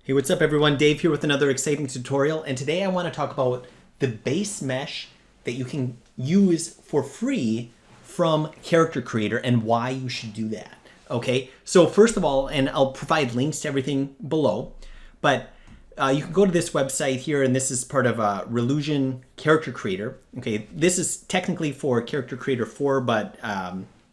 Hey, what's up everyone? Dave here with another exciting tutorial, and today I want to talk about the base mesh that you can use for free from Character Creator and why you should do that. Okay, so first of all, and I'll provide links to everything below, but you can go to this website here, and this is part of Relusion Character Creator. Okay, this is technically for Character Creator 4, but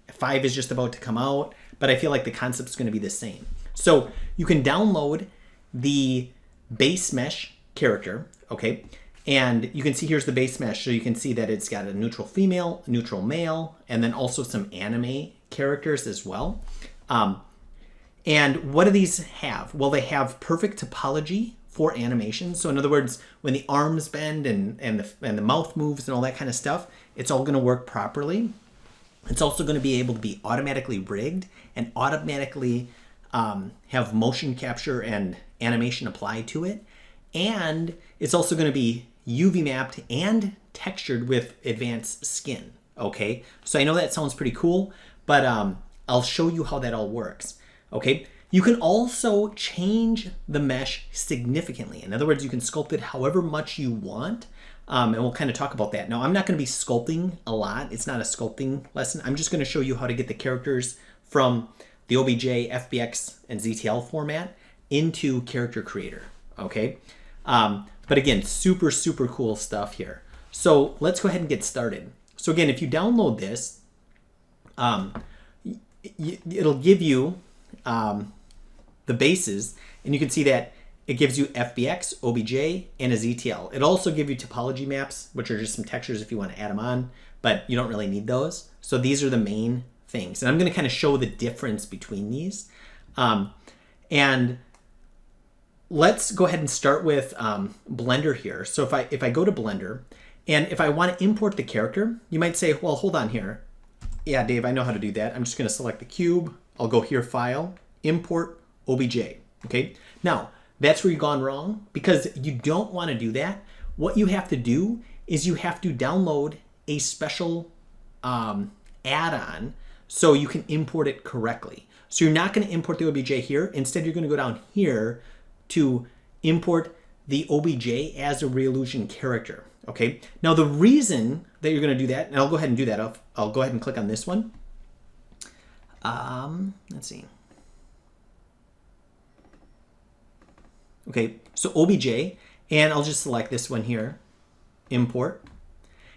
5 is just about to come out, but I feel like the concept is going to be the same. So you can download the base mesh character, okay, and you can see here's the base mesh, so you can see that it's got a neutral female, neutral male, and then also some anime characters as well. And what do these have? Well, they have perfect topology for animation. So in other words, when the arms bend and the mouth moves and all that kind of stuff, it's all going to work properly. It's also going to be able to be automatically rigged and automatically have motion capture and animation applied to it, and it's also going to be UV mapped and textured with advanced skin. Okay, so I know that sounds pretty cool, but I'll show you how that all works. Okay, you can also change the mesh significantly. In other words, you can sculpt it however much you want, and we'll kind of talk about that. Now, I'm not going to be sculpting a lot. It's not a sculpting lesson. I'm just going to show you how to get the characters from the OBJ FBX and ZTL format into Character Creator, okay? But again, super cool stuff here. So let's go ahead and get started. So again, if you download this, it'll give you the bases, and you can see that it gives you FBX, OBJ, and a ZTL. It also gives you topology maps, which are just some textures if you want to add them on, but you don't really need those. So these are the main things, and I'm going to kind of show the difference between these. And let's go ahead and start with Blender here. So if I go to Blender, and if I want to import the character, you might say, well, hold on here. Yeah, Dave, I know how to do that. I'm just going to select the cube. I'll go here, File, Import OBJ. Okay, now that's where you've gone wrong, because you don't want to do that. What you have to do is you have to download a special add-on so you can import it correctly. So you're not going to import the OBJ here. Instead, you're going to go down here to import the OBJ as a Relusion character. Okay. Now the reason that you're going to do that, and I'll go ahead and do that. I'll go ahead and click on this one. Let's see. Okay. So OBJ, and I'll just select this one here, import.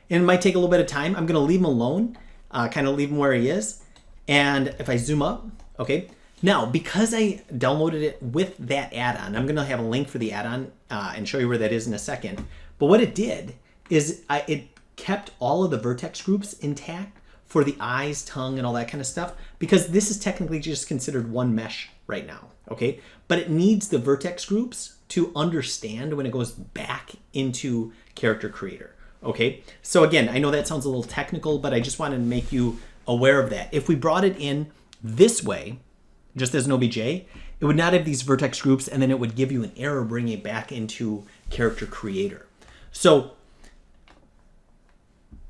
And it might take a little bit of time. I'm going to leave him alone, kind of leave him where he is. And if I zoom up, okay. Now, because I downloaded it with that add-on, I'm going to have a link for the add-on and show you where that is in a second. But what it did is it kept all of the vertex groups intact for the eyes, tongue, and all that kind of stuff, because this is technically just considered one mesh right now, okay? But it needs the vertex groups to understand when it goes back into Character Creator, okay? So again, I know that sounds a little technical, but I just wanted to make you aware of that. If we brought it in this way, just as an OBJ, it would not have these vertex groups, and then it would give you an error bringing it back into Character Creator. So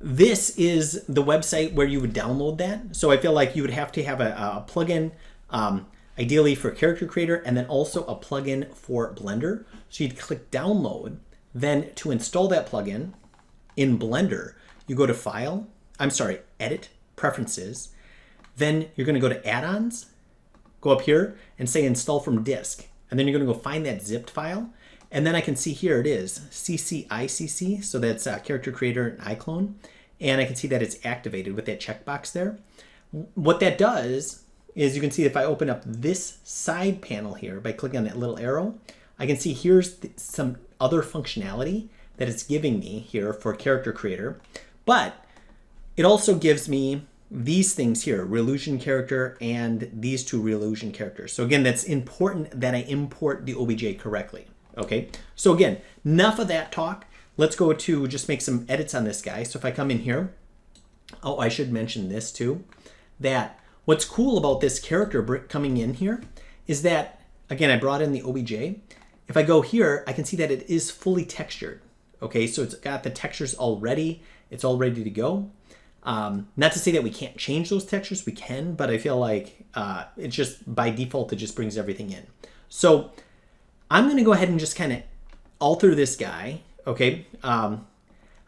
this is the website where you would download that. So I feel like you would have to have a plugin, ideally for Character Creator, and then also a plugin for Blender. So you'd click download. Then to install that plugin in Blender, you go to File, Edit, Preferences. Then you're going to go to Add-ons, go up here and say Install from Disk. And then you're going to go find that zipped file. And then I can see here it is, CCICC. So that's Character Creator and iClone. And I can see that it's activated with that checkbox there. What that does is you can see if I open up this side panel here by clicking on that little arrow, I can see here's some other functionality that it's giving me here for Character Creator. But it also gives me these things here, Relusion character and these two Relusion characters. So again, that's important that I import the OBJ correctly. Okay, so again, enough of that talk. Let's go to just make some edits on this guy. So if I come in here, oh, I should mention this too, that what's cool about this character coming in here is that, again, I brought in the OBJ. If I go here, I can see that it is fully textured. Okay, so it's got the textures already. It's all ready to go. Not to say that we can't change those textures, we can, but I feel like it's just by default, it just brings everything in. So I'm going to go ahead and just kind of alter this guy. Okay. I'm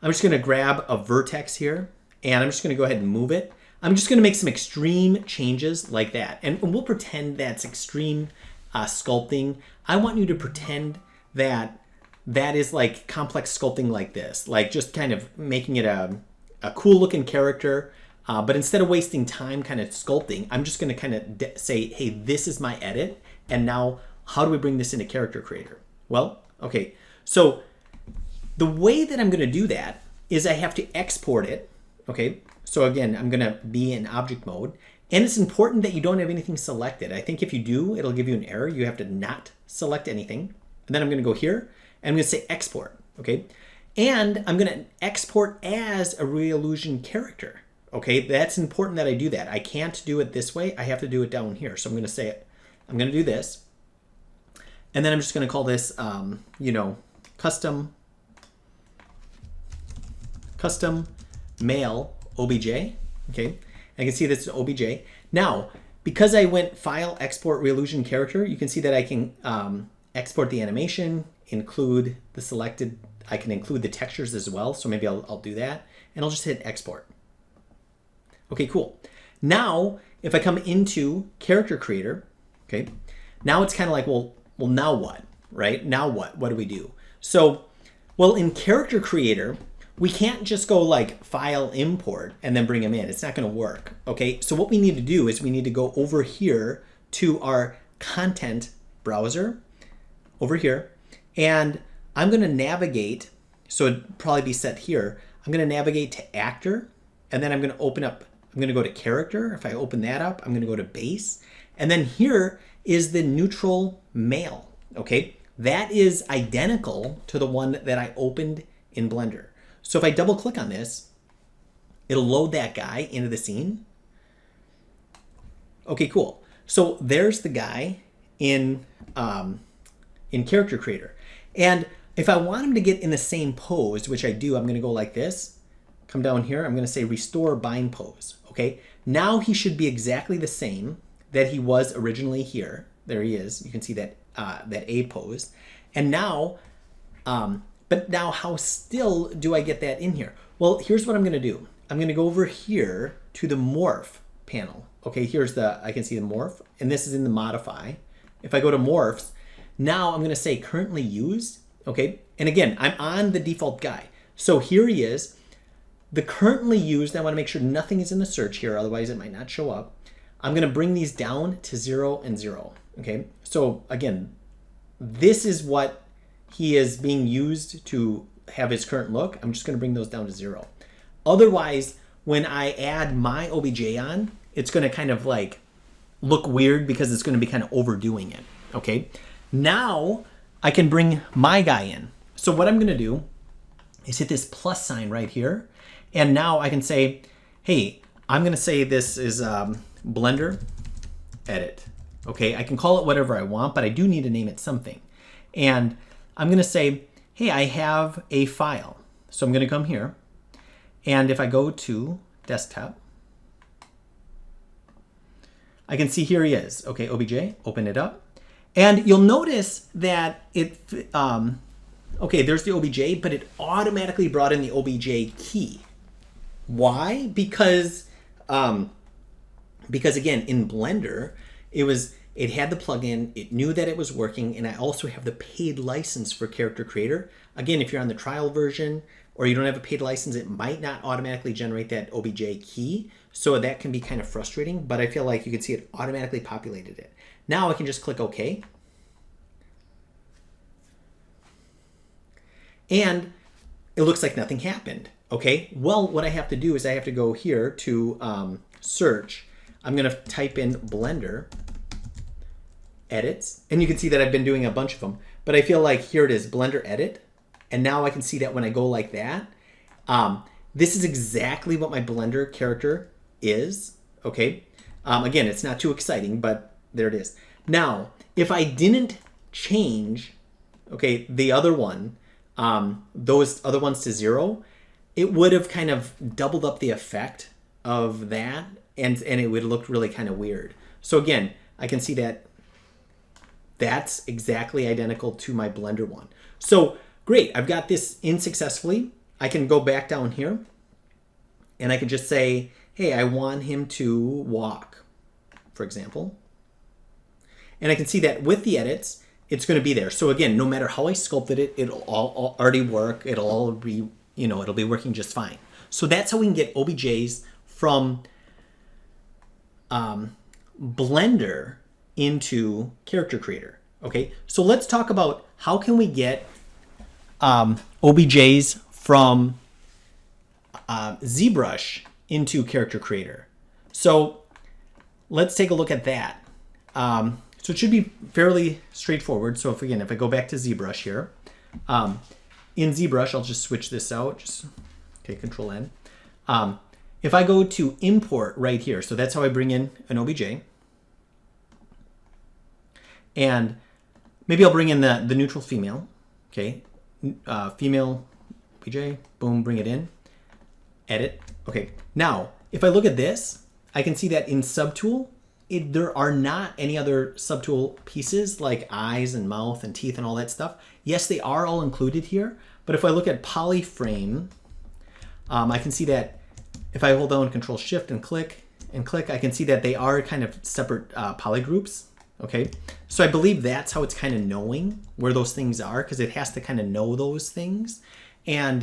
just going to grab a vertex here and I'm just going to go ahead and move it. I'm just going to make some extreme changes like that. And we'll pretend that's extreme sculpting. I want you to pretend that that is like complex sculpting like this, like just kind of making it a cool looking character. But instead of wasting time kind of sculpting, I'm just going to kind of say, hey, this is my edit. And now how do we bring this into Character Creator? Well, okay. So the way that I'm going to do that is I have to export it. Okay. So again, I'm going to be in object mode. And it's important that you don't have anything selected. I think if you do, it'll give you an error. You have to not select anything. And then I'm going to go here and I'm going to say export. Okay. And I'm going to export as a Reallusion character. Okay. That's important that I do that. I can't do it this way. I have to do it down here. So I'm going to say it. I'm going to do this. And then I'm just going to call this, you know, custom mail OBJ. Okay. I can see this is OBJ. Now, because I went File, Export, Reallusion Character, you can see that I can export the animation, include the selected, I can include the textures as well. So maybe I'll do that. And I'll just hit Export. Okay, cool. Now, if I come into Character Creator, okay, now it's kind of like, well, now what, right? Now what? What do we do? So, well, in Character Creator, we can't just go like File, Import, and then bring them in. It's not going to work, okay? So what we need to do is we need to go over here to our content browser, over here, and I'm going to navigate, so it'd probably be set here. I'm going to navigate to Actor, and then I'm going to open up, I'm going to go to Character. If I open that up, I'm going to go to Base, and then here is the neutral mail, okay? That is identical to the one that I opened in Blender. So if I double click on this, it'll load that guy into the scene. Okay, cool. So there's the guy in Character Creator. And if I want him to get in the same pose, which I do, I'm going to go like this, come down here, I'm going to say restore bind pose. Okay, now he should be exactly the same that he was originally here. There he is. You can see that that A pose. And now, but now how still do I get that in here? Well, here's what I'm going to do. I'm going to go over here to the morph panel. Okay, here's I can see the morph, and this is in the modify. If I go to morphs, now I'm going to say currently used. Okay, and again, I'm on the default guy. So here he is. The currently used, I want to make sure nothing is in the search here, otherwise it might not show up. I'm going to bring these down to 0 and 0. Okay, so again, this is what he is being used to have his current look. I'm just going to bring those down to 0. Otherwise, when I add my OBJ on, it's going to kind of like look weird because it's going to be kind of overdoing it. Okay, now I can bring my guy in. So what I'm going to do is hit this plus sign right here. And now I can say, hey, I'm going to say this is Blender edit. Okay, I can call it whatever I want, but I do need to name it something. And I'm going to say, hey, I have a file. So I'm going to come here. And if I go to desktop, I can see here he is. Okay, OBJ, open it up. And you'll notice that it, okay, there's the OBJ, but it automatically brought in the OBJ key. Why? Because again, in Blender, it had the plugin, it knew that it was working, and I also have the paid license for Character Creator. Again, if you're on the trial version or you don't have a paid license, it might not automatically generate that OBJ key. So that can be kind of frustrating, but I feel like you can see it automatically populated it. Now I can just click OK. And it looks like nothing happened. Okay, well, what I have to do is I have to go here to search. I'm going to type in Blender edits, and you can see that I've been doing a bunch of them, but I feel like here it is, Blender edit, and now I can see that when I go like that, this is exactly what my Blender character is. Okay, again, it's not too exciting, but there it is. Now, if I didn't change, okay, the other one, those other ones to 0, it would have kind of doubled up the effect of that, and it would look really kind of weird. So again, I can see that That's exactly identical to my Blender one. So great, I've got this in successfully. I can go back down here and I can just say, hey, I want him to walk, for example. And I can see that with the edits, it's going to be there. So again, no matter how I sculpted it, it'll all already work. It'll all be, it'll be working just fine. So that's how we can get OBJs from Blender into Character Creator. Okay, so let's talk about how can we get OBJs from ZBrush into Character Creator. So let's take a look at that. So it should be fairly straightforward. So if I go back to ZBrush here, in ZBrush, I'll just switch this out. Just okay, Control N. If I go to import right here, so that's how I bring in an OBJ. And maybe I'll bring in the neutral female. Okay, female OBJ, boom, bring it in. Edit. Okay, now if I look at this, I can see that in Subtool, there are not any other subtool pieces like eyes and mouth and teeth and all that stuff. Yes, they are all included here, but if I look at polyframe, I can see that if I hold down Control Shift and click, I can see that they are kind of separate polygroups. Okay, so I believe that's how it's kind of knowing where those things are, because it has to kind of know those things. And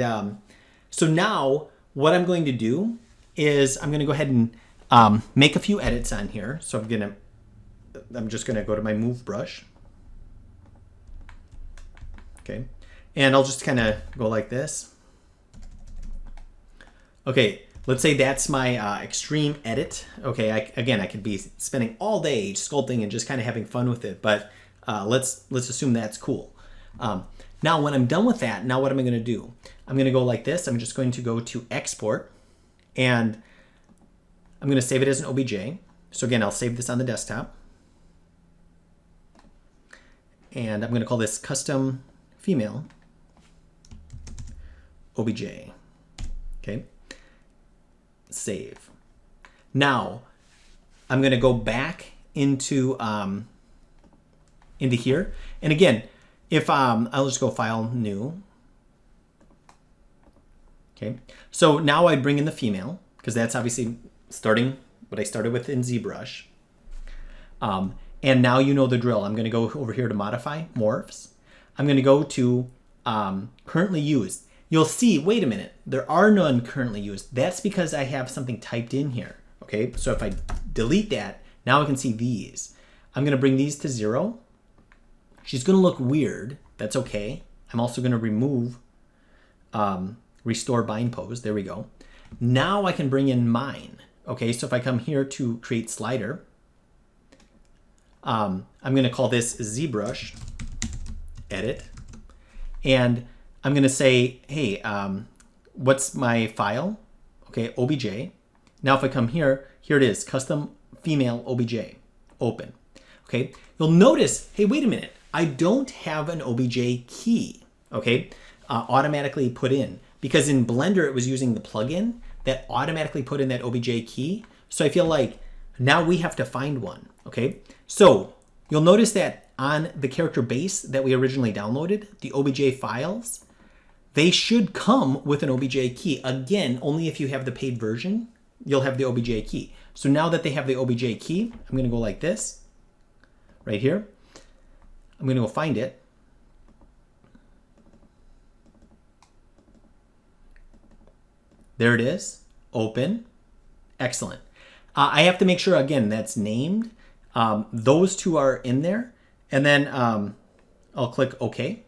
so now what I'm going to do is I'm going to go ahead and make a few edits on here. So I'm just gonna go to my move brush. Okay, and I'll just kind of go like this. Okay, let's say that's my extreme edit. Okay, I could be spending all day sculpting and just kind of having fun with it, but let's assume that's cool. Now when I'm done with that, now what am I gonna do? I'm gonna go like this. I'm just going to go to export, and I'm going to save it as an OBJ. So again, I'll save this on the desktop. And I'm going to call this custom female OBJ. Okay. Save. Now, I'm going to go back into here. And again, if I'll just go File, New. Okay. So now I bring in the female, because that's obviously starting what I started with in ZBrush. And now you know the drill. I'm going to go over here to Modify, Morphs. I'm going to go to Currently Used. You'll see, wait a minute, there are none currently used. That's because I have something typed in here. Okay, so if I delete that, now I can see these. I'm going to bring these to 0. She's going to look weird. That's okay. I'm also going to remove Restore Bind Pose. There we go. Now I can bring in mine. Okay, so if I come here to create slider, I'm going to call this ZBrush Edit, and I'm going to say, hey, what's my file? Okay, OBJ. Now if I come here, here it is, custom female OBJ, open. Okay, you'll notice, hey, wait a minute, I don't have an OBJ key, okay, automatically put in, because in Blender it was using the plugin that automatically put in that OBJ key. So I feel like now we have to find one, okay? So you'll notice that on the character base that we originally downloaded, the OBJ files, they should come with an OBJ key. Again, only if you have the paid version, you'll have the OBJ key. So now that they have the OBJ key, I'm gonna go like this, right here. I'm gonna go find it. There it is, open, excellent. I have to make sure, again, that's named. Those two are in there. And then I'll click OK.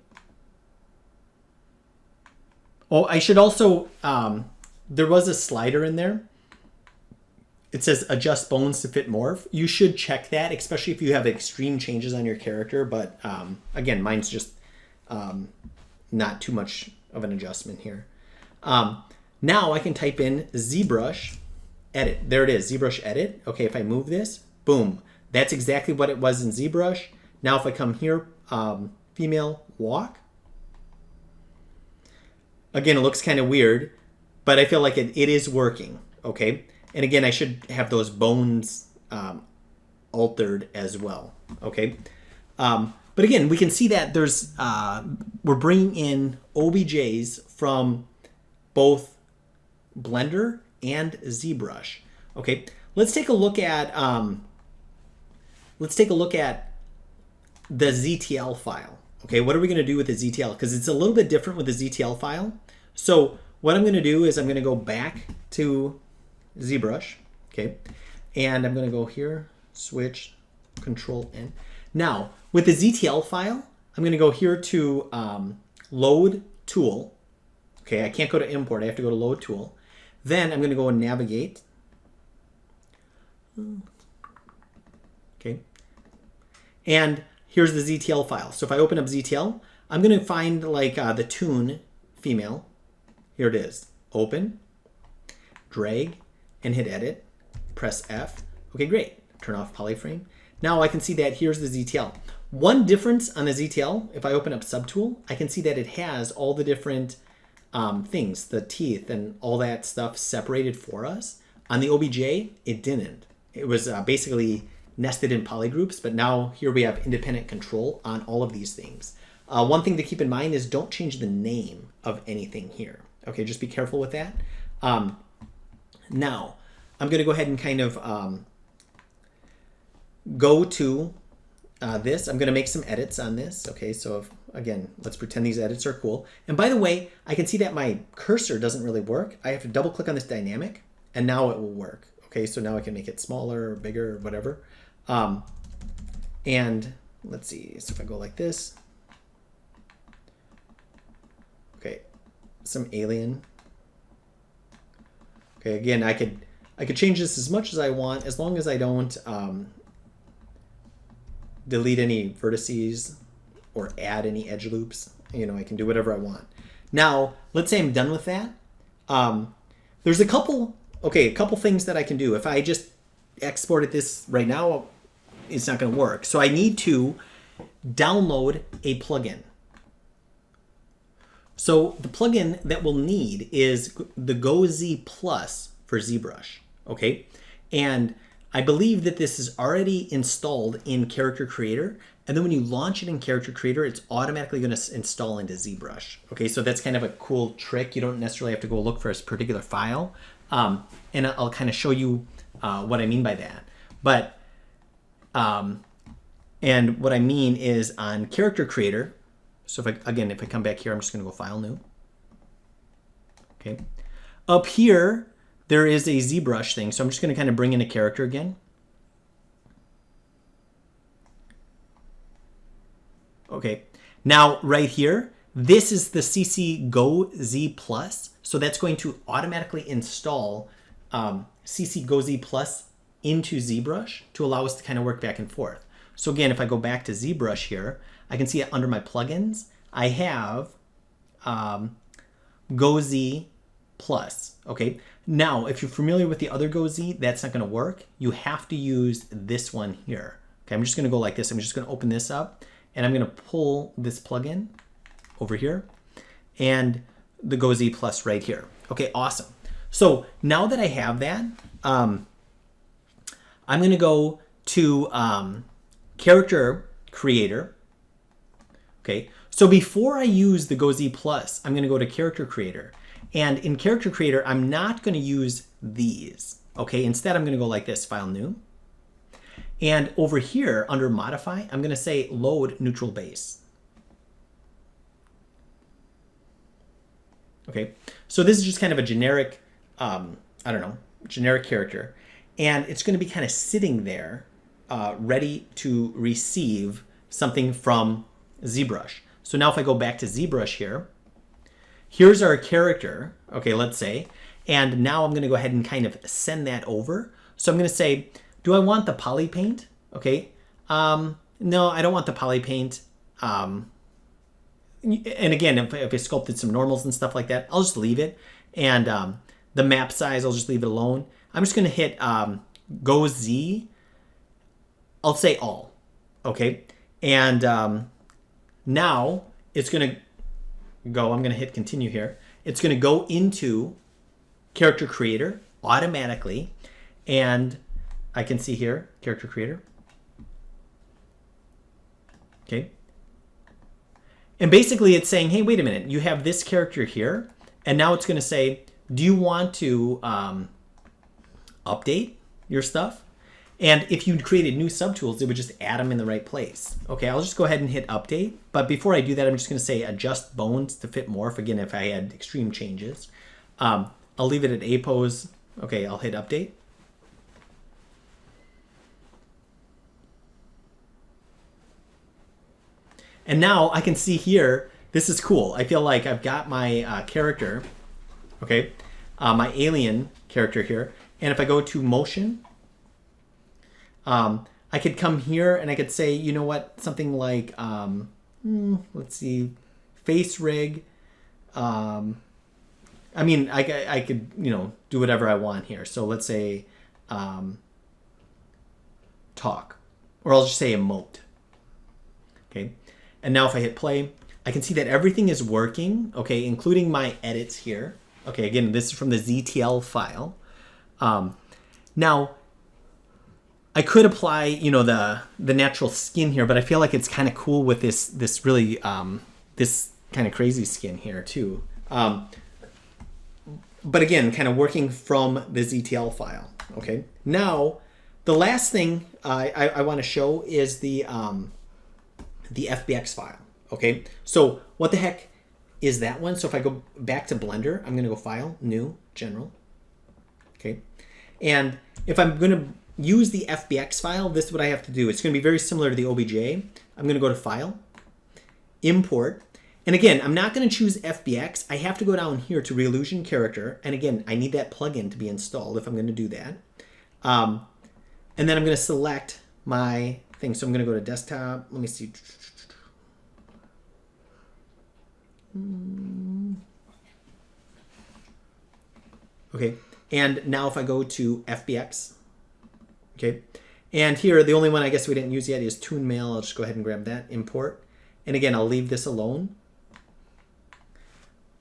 Oh, I should also, there was a slider in there. It says adjust bones to fit morph. You should check that, especially if you have extreme changes on your character. But again, mine's just not too much of an adjustment here. Now I can type in ZBrush Edit. There it is, ZBrush Edit. Okay, if I move this, boom. That's exactly what it was in ZBrush. Now if I come here, female walk. Again, it looks kind of weird, but I feel like it is working, okay? And again, I should have those bones altered as well, okay? But again, we can see that there's we're bringing in OBJs from both Blender and ZBrush. Okay, let's take a look at the ZTL file. Okay, what are we going to do with the ZTL? Because it's a little bit different with the ZTL file. So what I'm going to do is I'm going to go back to ZBrush. Okay, and I'm going to go here, switch, Control N. Now with the ZTL file, I'm going to go here to Load Tool. Okay, I can't go to Import. I have to go to Load Tool. Then I'm going to go and Navigate. Okay, and here's the ZTL file. So if I open up ZTL, I'm going to find like the tune female. Here it is. Open, drag, and hit Edit. Press F. Okay, great. Turn off polyframe. Now I can see that here's the ZTL. One difference on the ZTL, if I open up Subtool, I can see that it has all the different things, the teeth and all that stuff separated for us. On the OBJ, it didn't. It was basically nested in polygroups, but now here we have independent control on all of these things. One thing to keep in mind is don't change the name of anything here. Okay, just be careful with that. Now, I'm going to go ahead and kind of go to this. I'm going to make some edits on this. Okay, so if, again, let's pretend these edits are cool. And by the way, I can see that my cursor doesn't really work. I have to double click on this dynamic, and now it will work. Okay, so now I can make it smaller or bigger or whatever. And let's see, so if I go like this, okay, some alien. Okay, again, I could change this as much as I want, as long as I don't delete any vertices or add any edge loops. You know, I can do whatever I want. Now, let's say I'm done with that. There's a couple things that I can do. If I just exported this right now, it's not going to work. So I need to download a plugin. So the plugin that we'll need is the GoZ Plus for ZBrush. Okay, and I believe that this is already installed in Character Creator, and then when you launch it in Character Creator, it's automatically going to install into ZBrush. Okay, so that's kind of a cool trick. You don't necessarily have to go look for a particular file, and I'll kind of show you what I mean by that. But and what I mean is on Character Creator. So if I come back here, I'm just going to go File, New. Okay, up here there is a ZBrush thing, so I'm just going to kind of bring in a character again. Okay, now right here, this is the CC GoZ Plus, so that's going to automatically install CC GoZ Plus into ZBrush to allow us to kind of work back and forth. So again, if I go back to ZBrush here, I can see it under my plugins. I have GoZ Plus. Okay, now if you're familiar with the other GoZ, that's not going to work. You have to use this one here. Okay, I'm just going to go like this. I'm just going to open this up, and I'm going to pull this plugin over here, and the GoZ Plus right here. Okay, awesome. So now that I have that, I'm going to go to Character Creator. Okay, so before I use the GoZ Plus, I'm going to go to Character Creator. And in Character Creator, I'm not going to use these. Okay, instead I'm going to go like this, File, New. And over here under Modify, I'm going to say Load Neutral Base. Okay, so this is just kind of a generic, generic character. And it's going to be kind of sitting there ready to receive something from ZBrush. So now if I go back to ZBrush here, here's our character, okay, let's say, and now I'm going to go ahead and kind of send that over. So I'm going to say, do I want the poly paint? Okay, no, I don't want the poly paint. And again, if I sculpted some normals and stuff like that, I'll just leave it. And the map size, I'll just leave it alone. I'm just going to hit GoZ. I'll say all, okay? And now it's going to go, I'm going to hit continue here. It's going to go into Character Creator automatically. And I can see here, Character Creator. Okay. And basically it's saying, hey, wait a minute, you have this character here, and now it's going to say, do you want to update your stuff? And if you created new subtools, it would just add them in the right place. Okay, I'll just go ahead and hit update. But before I do that, I'm just going to say adjust bones to fit morph, again, if I had extreme changes. I'll leave it at A pose. Okay, I'll hit update. And now I can see here, this is cool. I feel like I've got my character, okay, my alien character here. And if I go to motion, I could come here and I could say, you know what, something like, let's see, face rig. I mean, I could, you know, do whatever I want here. So let's say talk, or I'll just say emote. Okay. And now if I hit play, I can see that everything is working, okay, including my edits here. Okay, again, this is from the ZTL file. Now, I could apply, you know, the natural skin here, but I feel like it's kind of cool with this really, this kind of crazy skin here too. But again, kind of working from the ZTL file, okay? Now, the last thing I want to show is the FBX file, okay? So what the heck is that one? So if I go back to Blender, I'm gonna go File, New, General, okay? And if I'm gonna use the FBX file, this is what I have to do. It's gonna be very similar to the OBJ. I'm gonna go to File, Import, and again, I'm not gonna choose FBX. I have to go down here to Reillusion Character, and again, I need that plugin to be installed if I'm gonna do that. And then I'm gonna select my thing. So I'm gonna go to Desktop, let me see. Okay, and now if I go to FBX, okay, and here the only one I guess we didn't use yet is Toon Mail. I'll just go ahead and grab that, import, and again I'll leave this alone.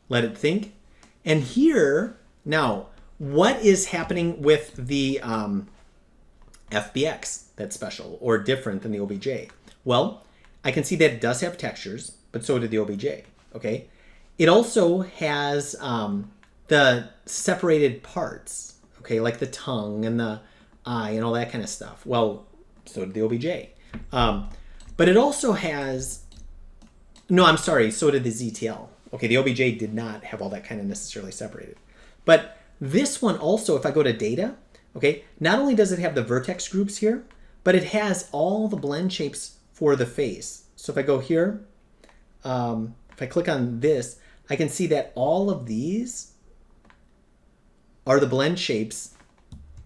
Let it think, and here now what is happening with the FBX that's special or different than the OBJ? Well, I can see that it does have textures, but so did the OBJ. Okay, it also has the separated parts, okay, like the tongue and the eye and all that kind of stuff. Well, so did the OBJ. But it also has, no, I'm sorry, so did the ZTL. Okay, the OBJ did not have all that kind of necessarily separated. But this one also, if I go to data, okay, not only does it have the vertex groups here, but it has all the blend shapes for the face. So if I go here, if I click on this, I can see that all of these are the blend shapes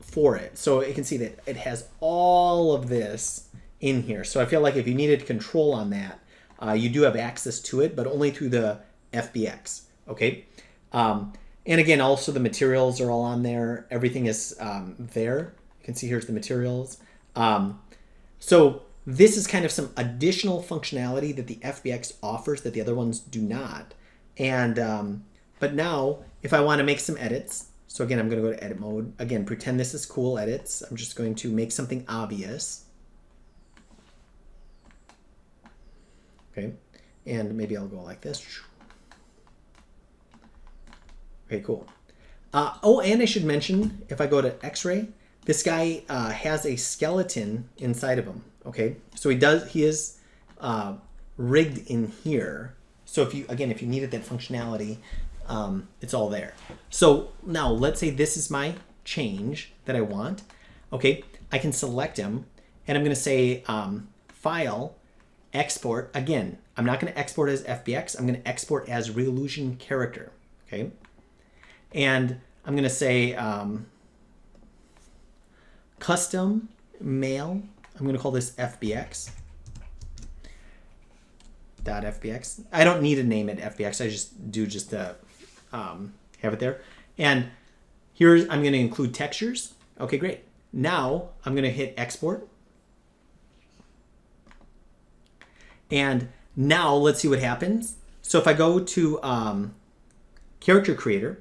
for it. So you can see that it has all of this in here. So I feel like if you needed control on that, you do have access to it, but only through the FBX, okay? And again, also the materials are all on there. Everything is there. You can see here's the materials. So this is kind of some additional functionality that the FBX offers that the other ones do not. And but now, if I want to make some edits, so again, I'm going to go to edit mode. Again, pretend this is cool edits. I'm just going to make something obvious. Okay, and maybe I'll go like this. Okay, cool. Oh, and I should mention, if I go to X-ray, this guy has a skeleton inside of him. Okay, so he is rigged in here. So if you needed that functionality, it's all there. So now let's say this is my change that I want. Okay, I can select him, and I'm going to say File, Export. Again, I'm not going to export as FBX. I'm going to export as Reillusion Character. Okay, and I'm going to say Custom Mail. I'm going to call this FBX. .fbx. I don't need to name it FBX. I just do just to have it there. And here I'm going to include textures. Okay, great. Now I'm going to hit export. And now let's see what happens. So if I go to character creator,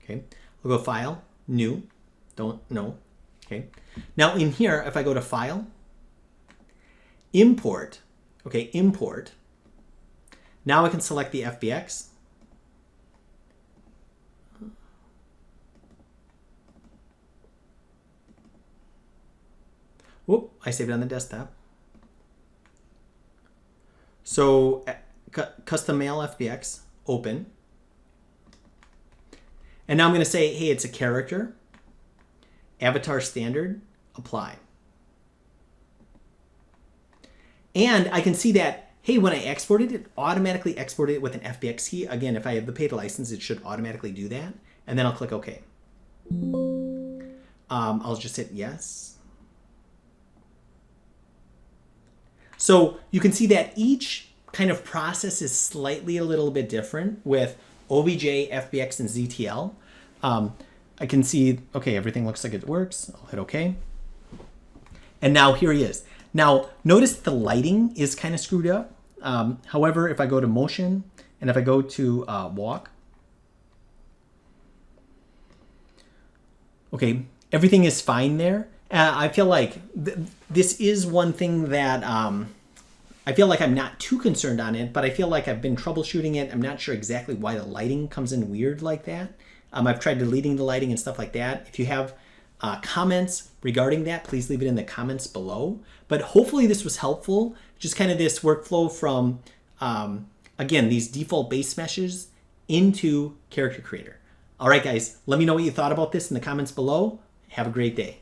okay, I'll go file, new, okay. Now in here, if I go to file, import, Okay, import. Now I can select the FBX. Whoop, I saved it on the desktop. So custom mail FBX, open. And now I'm going to say, hey, it's a character. Avatar standard, apply. And I can see that, hey, when I exported it, automatically exported it with an FBX key. Again, if I have the paid license, it should automatically do that. And then I'll click OK. I'll just hit yes. So you can see that each kind of process is slightly a little bit different with OBJ, FBX, and ZTL. I can see, okay, everything looks like it works. I'll hit OK. And now here he is. Now, notice the lighting is kind of screwed up. However, if I go to motion and if I go to walk, okay, everything is fine there. I feel like this is one thing that I feel like I'm not too concerned on it, but I feel like I've been troubleshooting it. I'm not sure exactly why the lighting comes in weird like that. I've tried deleting the lighting and stuff like that. If you have comments regarding that, please leave it in the comments below. But hopefully this was helpful. Just kind of this workflow from, again, these default base meshes into Character Creator. All right, guys, let me know what you thought about this in the comments below. Have a great day.